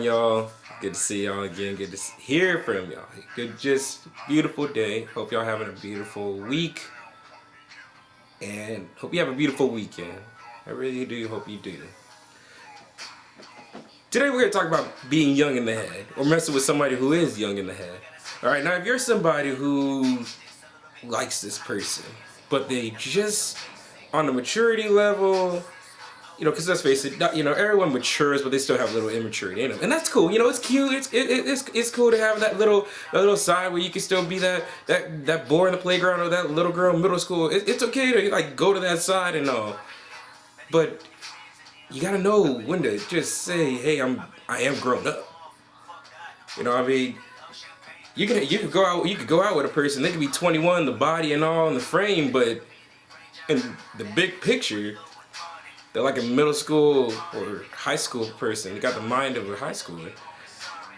y'all? Good to see y'all again. Good to hear from y'all. Good, just beautiful day. Hope y'all having a beautiful week, and hope you have a beautiful weekend. I really do hope you do. Today we're going to talk about being young in the head, or messing with somebody who is young in the head. Alright, now if you're somebody who likes this person, but they just, on the maturity level, because let's face it, everyone matures, but they still have a little immaturity in them, and that's cool. It's cute. It's cool to have that little side where you can still be that boy in the playground or that little girl in middle school. It's okay to go to that side and all, but you gotta know when to just say, hey, I am grown up. You could go out with a person. They could be 21, the body and all, in the frame, but in the big picture, they're like a middle school or high school person. They got the mind of a high schooler,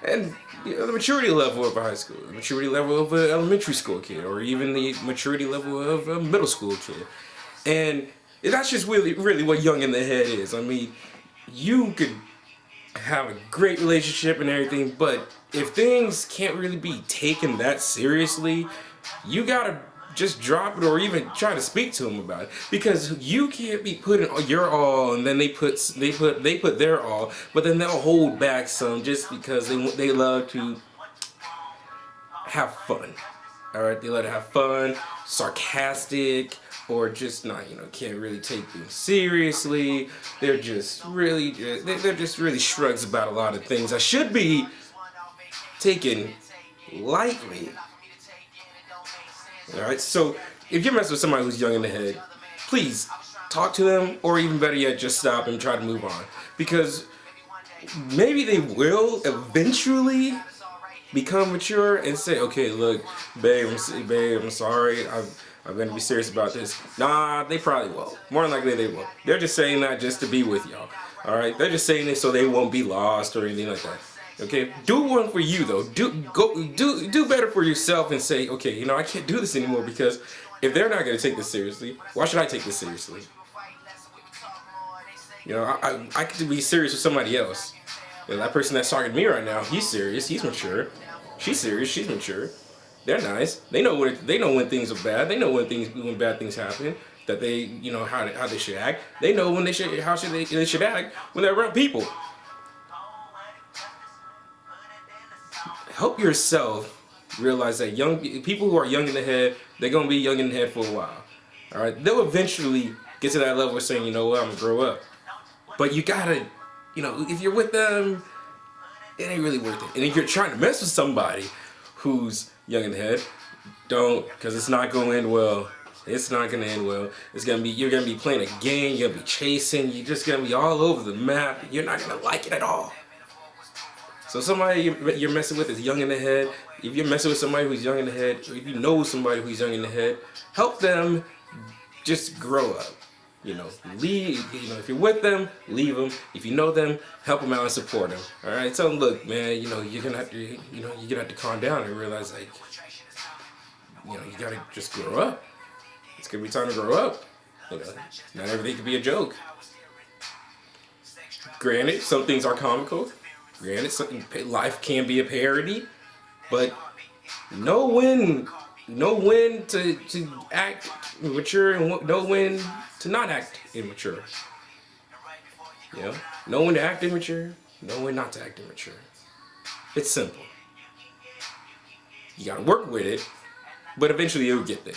and the maturity level of a high school, the maturity level of an elementary school kid, or even the maturity level of a middle school kid. And that's just really what young in the head is. You could have a great relationship and everything, but if things can't really be taken that seriously, you gotta just drop it, or even try to speak to them about it, because you can't be putting your all and then they put their all, but then they'll hold back some just because they love to have fun. All right, they let it have fun, sarcastic, or just not, can't really take things seriously. They're just really shrugs about a lot of things that should be taken lightly. All right, so if you're messing with somebody who's young in the head, please talk to them, or even better yet, just stop and try to move on, because maybe they will eventually become mature and say, okay, look, babe, I'm sorry, I'm gonna be serious about this. Nah, they probably won't. More than likely they won't. They're just saying that just to be with y'all. All right, they're just saying this so they won't be lost or anything like that. Okay, do one for you though. Do better for yourself and say, okay, I can't do this anymore, because if they're not gonna take this seriously, why should I take this seriously? I could be serious with somebody else. That person that's talking to me right now, he's serious, he's mature. She's serious, she's mature. They're nice. They know when things are bad. They know when bad things happen. That they how they should act. They know when they should act when they're around people. Help yourself realize that people who are young in the head, they're gonna be young in the head for a while. All right, they'll eventually get to that level of saying, you know what, I'm gonna grow up. But you gotta, if you're with them, it ain't really worth it. And if you're trying to mess with somebody who's young in the head, don't, because it's not going to end well. It's not going to end well. You're going to be playing a game, you're going to be chasing, you're just going to be all over the map. You're not going to like it at all. So somebody you're messing with is young in the head. If you're messing with somebody who's young in the head, or if you know somebody who's young in the head, help them just grow up. Leave. If you're with them, leave them. If you know them, help them out and support them. All right. Tell them, look, man. You're gonna have to calm down and realize, like, you gotta just grow up. It's gonna be time to grow up. Not everything can be a joke. Granted, some things are comical. Granted, life can be a parody, but know when to act mature and know when to not act immature. Know when to act immature, know when not to act immature. It's simple. You gotta work with it, but eventually you'll get there.